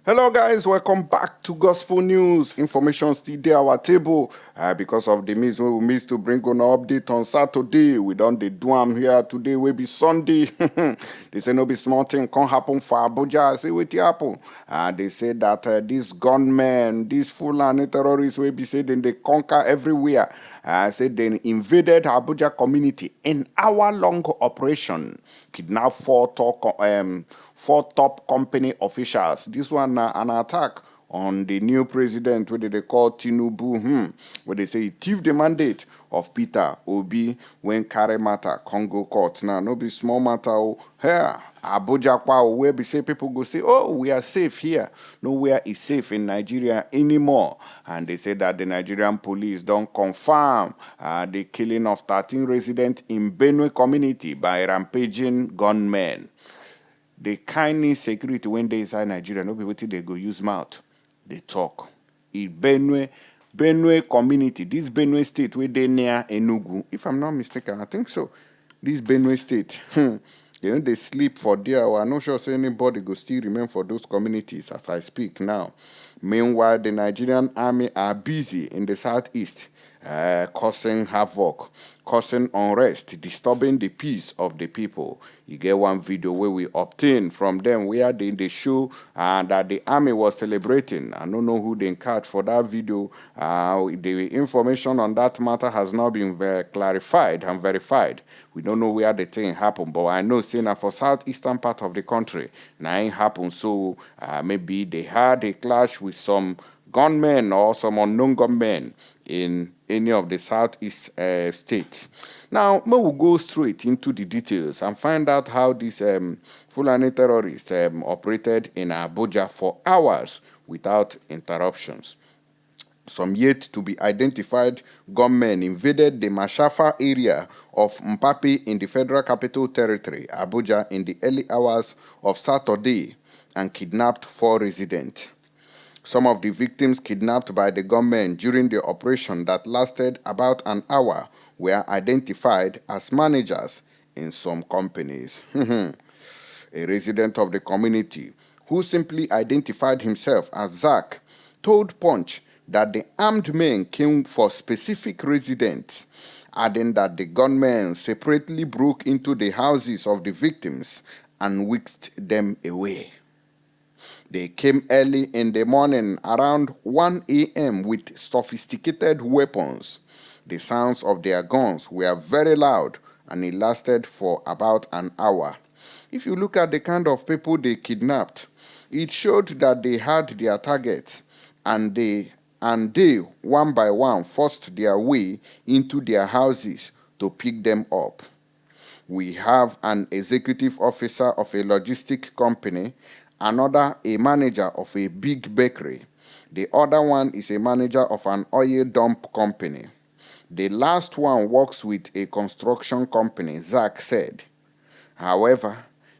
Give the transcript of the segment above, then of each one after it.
Hello guys, welcome back to Gospel News. Information still there our table because of the miss we miss to bring on an update on Saturday. We don't do am here today will be Sunday. They say no be small thing can happen for Abuja. I say what happen. They say that these gunmen, these Fulani terrorists will be said they conquer everywhere. Say they invaded Abuja community in hour-long operation. Kidnap four top company officials. This one an attack on the new president, where they call Tinubu, where they say he thieved the mandate of Peter Obi when carry matter Congo court. Now, no be small matter. Here, Abuja, where we say people go say, oh, we are safe here. Nowhere is safe in Nigeria anymore. And they say that the Nigerian police don't confirm the killing of 13 residents in Benue community by rampaging gunmen. The kind security when they inside Nigeria, no people think they go use mouth. They talk. In Benue community, this Benue state where they near Enugu, if I'm not mistaken, I think so. This Benue state, they sleep for there. I'm not sure say anybody go still remain for those communities as I speak now. Meanwhile, the Nigerian army are busy in the southeast, causing havoc, causing unrest, disturbing the peace of the people. You get one video where we obtained from them where they show that the army was celebrating. I don't know who they catch for that video. The information on that matter has not been clarified and verified. We don't know where the thing happened, but I know saying for southeastern part of the country, now it happened. So maybe they had a clash with some gunmen or some unknown gunmen in any of the southeast states. Now, we will go straight into the details and find out how these Fulani terrorists operated in Abuja for hours without interruptions. Some yet to be identified gunmen invaded the Mashafa area of Mpapi in the Federal Capital Territory, Abuja, in the early hours of Saturday and kidnapped 4 residents. Some of the victims kidnapped by the gunmen during the operation that lasted about an hour were identified as managers in some companies. A resident of the community, who simply identified himself as Zach, told Punch that the armed men came for specific residents, adding that the gunmen separately broke into the houses of the victims and whisked them away. They came early in the morning around 1 a.m. with sophisticated weapons. The sounds of their guns were very loud and it lasted for about an hour. If you look at the kind of people they kidnapped, it showed that they had their targets and they one by one forced their way into their houses to pick them up. We have an executive officer of a logistic company, another a manager of a big bakery. The other one is a manager of an oil dump company. The last one works with a construction company, Zach said. However,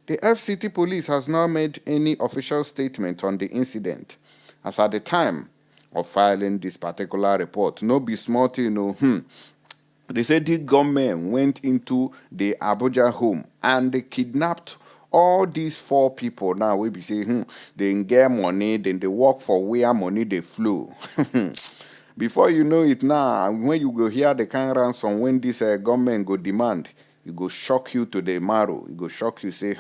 the FCT police has not made any official statement on the incident, as at the time of filing this particular report, no be small thing, They said the gunmen went into the Abuja home and they kidnapped all these 4 people. Now we be saying, they get money, then they work for where money they flow. Before you know it now, when you go hear the kind of ransom, when this government go demand, it go shock you to the marrow. It go shock you, say,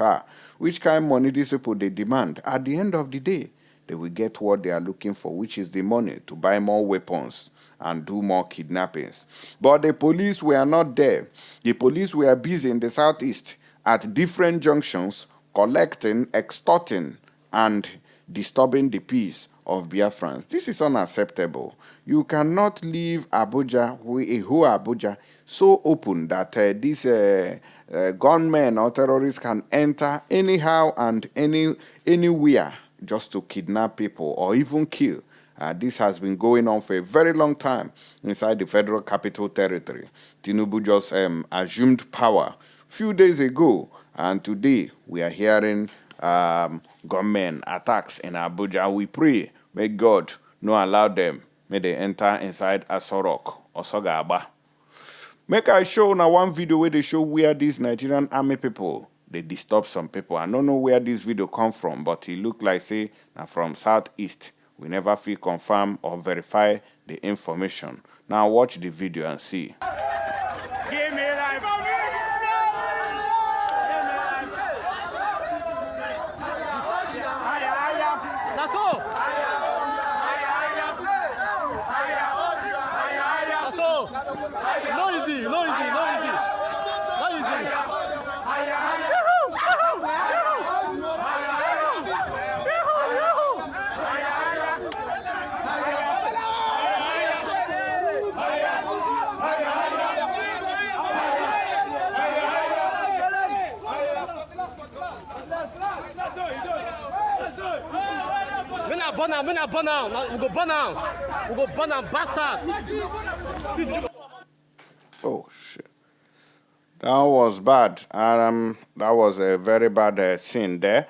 which kind of money these people they demand? At the end of the day, they will get what they are looking for, which is the money to buy more weapons and do more kidnappings. But the police were not there. The police were busy in the southeast at different junctions, collecting, extorting, and disturbing the peace of Biafrans. This is unacceptable. You cannot leave Abuja, Abuja, so open that these gunmen or terrorists can enter anyhow and anywhere just to kidnap people or even kill. This has been going on for a very long time inside the Federal Capital Territory. Tinubu just assumed power few days ago, and today we are hearing gunmen attacks in Abuja. We pray, may God not allow them, may they enter inside Asorok or Sogaba. Make I show now one video where they show where these Nigerian army people they disturb some people. I don't know where this video come from, but it look like say na from southeast. We never feel confirm or verify the information. Now watch the video and see. Give me life. That's all. That's all. No easy, no easy, no easy. No easy. We not burn out. We go burn out. We go burn out, bastards. Oh shit, that was bad. That was a very bad scene there.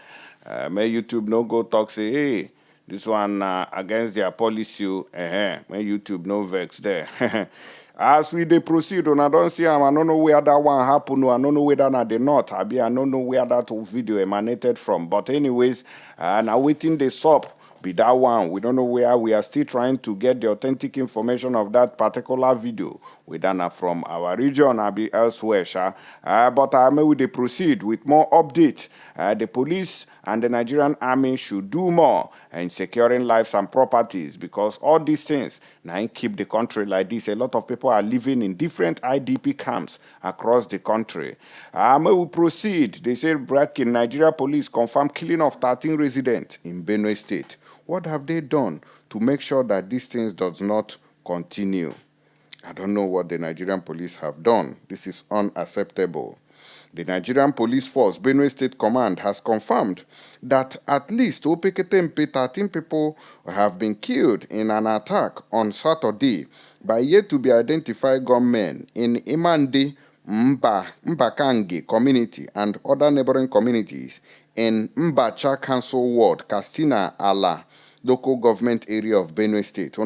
May YouTube no go talk say, hey, this one against their policy. May YouTube no vex there. As we dey proceed, I don't see I don't know where that one happened. I don't know whether na the not. I don't know where that video emanated from. But anyways, now waiting the sup. Be that one. We don't know where. We are still trying to get the authentic information of that particular video. We don't know from our region or be elsewhere, but may we proceed with more updates. The police and the Nigerian army should do more in securing lives and properties, because all these things now keep the country like this. A lot of people are living in different IDP camps across the country. May we proceed. They say breaking Nigeria police confirmed killing of 13 residents in Benue State. What have they done to make sure that these things does not continue? I don't know what the Nigerian police have done. This is unacceptable. The Nigerian Police Force, Benue State Command, has confirmed that at least 13 people have been killed in an attack on Saturday by yet-to-be-identified gunmen in Imande, Mbakange community and other neighboring communities in Mbacha Council Ward, Castina Ala, local government area of Benue State.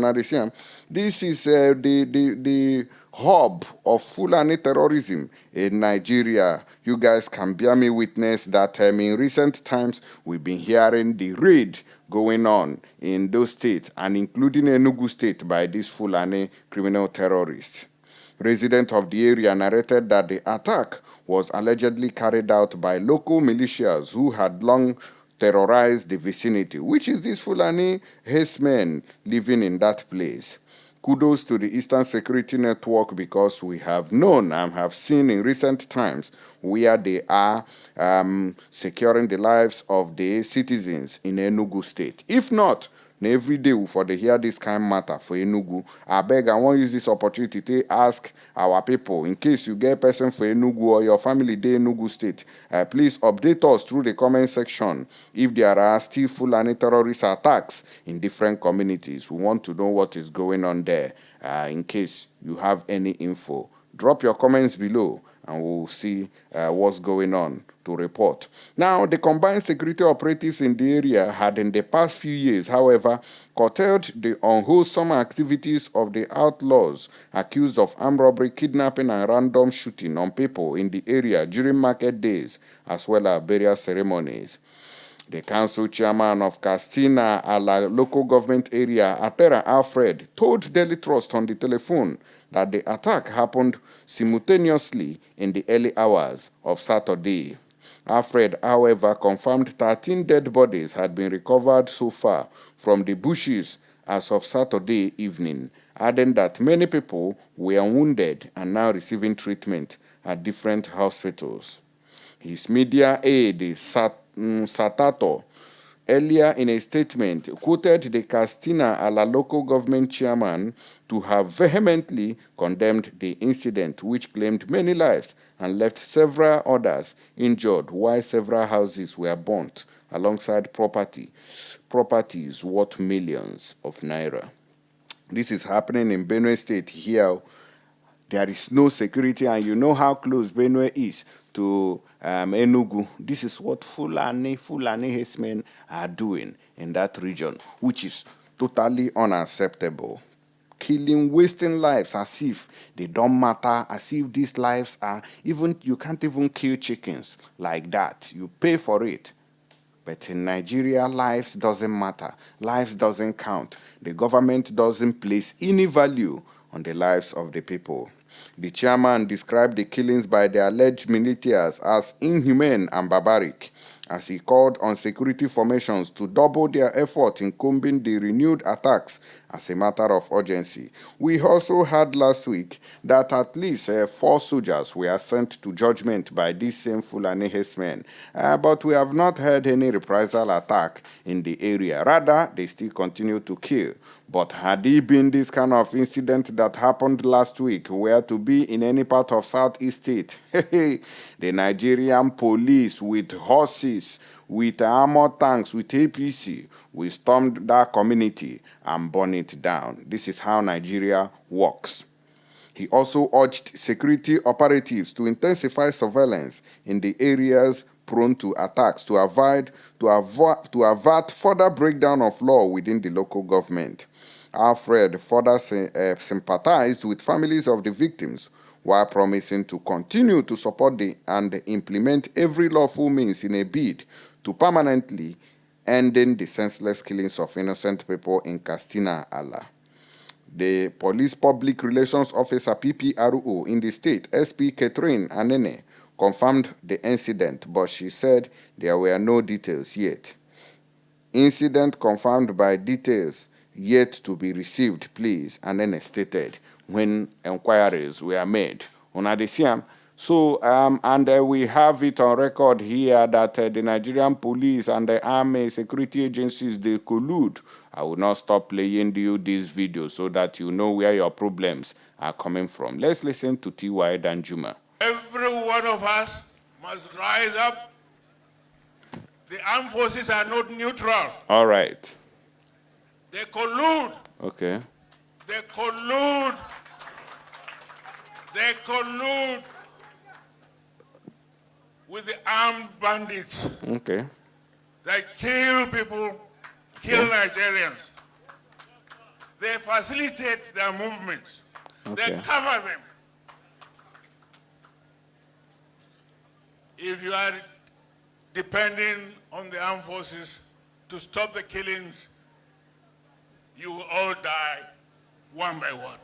This is the hub of Fulani terrorism in Nigeria. You guys can bear me witness that in recent times we've been hearing the raid going on in those states and including Enugu State by these Fulani criminal terrorists. Residents of the area narrated that the attack was allegedly carried out by local militias who had long terrorized the vicinity, which is these Fulani herdsmen living in that place. Kudos to the Eastern Security Network, because we have known and have seen in recent times where they are securing the lives of the citizens in Enugu State. If not, every day for the hear this kind of matter for Enugu. I beg, I want to use this opportunity to ask our people, in case you get a person for Enugu or your family day Enugu State, please update us through the comment section if there are still Fulani terrorist attacks in different communities. We want to know what is going on there. In case you have any info, drop your comments below and we'll see what's going on to report. Now, the combined security operatives in the area had in the past few years, however, curtailed the unwholesome activities of the outlaws accused of armed robbery, kidnapping, and random shooting on people in the area during market days, as well as burial ceremonies. The council chairman of Castina Ala local government area, Atera Alfred, told Daily Trust on the telephone that the attack happened simultaneously in the early hours of Saturday. Alfred, however, confirmed 13 dead bodies had been recovered so far from the bushes as of Saturday evening, adding that many people were wounded and now receiving treatment at different hospitals. His media aide, Satato, earlier in a statement, quoted the Castina Ala local government chairman to have vehemently condemned the incident, which claimed many lives and left several others injured, while several houses were burnt alongside properties worth millions of naira. This is happening in Benue State here. There is no security, and you know how close Benue is to Enugu. This is what Fulani herdsmen are doing in that region, which is totally unacceptable. killing, wasting lives as if they don't matter, as if these lives are even, you can't even kill chickens like that. You pay for it. But in Nigeria, lives doesn't matter. Lives doesn't count. The government doesn't place any value on the lives of the people. The chairman described the killings by the alleged militias as inhumane and barbaric, as he called on security formations to double their effort in combing the renewed attacks as a matter of urgency. We also heard last week that at least 4 soldiers were sent to judgment by these same Fulani herdsmen, but we have not heard any reprisal attack in the area. Rather, they still continue to kill. But had it been this kind of incident that happened last week, were to be in any part of Southeast State, the Nigerian police with horses, with armored tanks, with APC, we stormed that community and burn it down. This is how Nigeria works. He also urged security operatives to intensify surveillance in the areas prone to attacks to avert further breakdown of law within the local government. Alfred further sympathized with families of the victims while promising to continue to support and implement every lawful means in a bid to permanently ending the senseless killings of innocent people in Katsina, Allah. The Police Public Relations Officer PPRO in the state, SP Catherine Anene, confirmed the incident, but she said there were no details yet. Incident confirmed by details yet to be received, please, Anene stated when inquiries were made. So, we have it on record here that the Nigerian police and the army security agencies, they collude. I will not stop playing you this video so that you know where your problems are coming from. Let's listen to T.Y. Danjuma. Every one of us must rise up. The armed forces are not neutral. All right. They collude. Okay. They collude. They collude with the armed bandits. Okay. They kill people, kill Nigerians. They facilitate their movements. Okay. They cover them. If you are depending on the armed forces to stop the killings, you will all die one by one.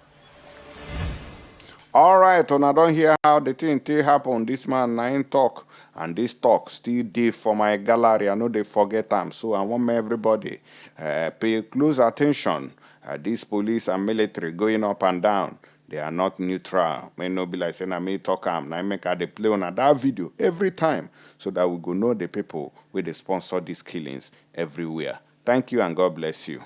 All right, and I don't hear how the thing happen. This man nine talk, and this talk still deep for my gallery. I know they forget them, so I want everybody pay close attention. This police and military going up and down, they are not neutral. May not be like saying I may talk am. I make they play on that video every time, so that we go know the people where they sponsor these killings everywhere. Thank you and God bless you.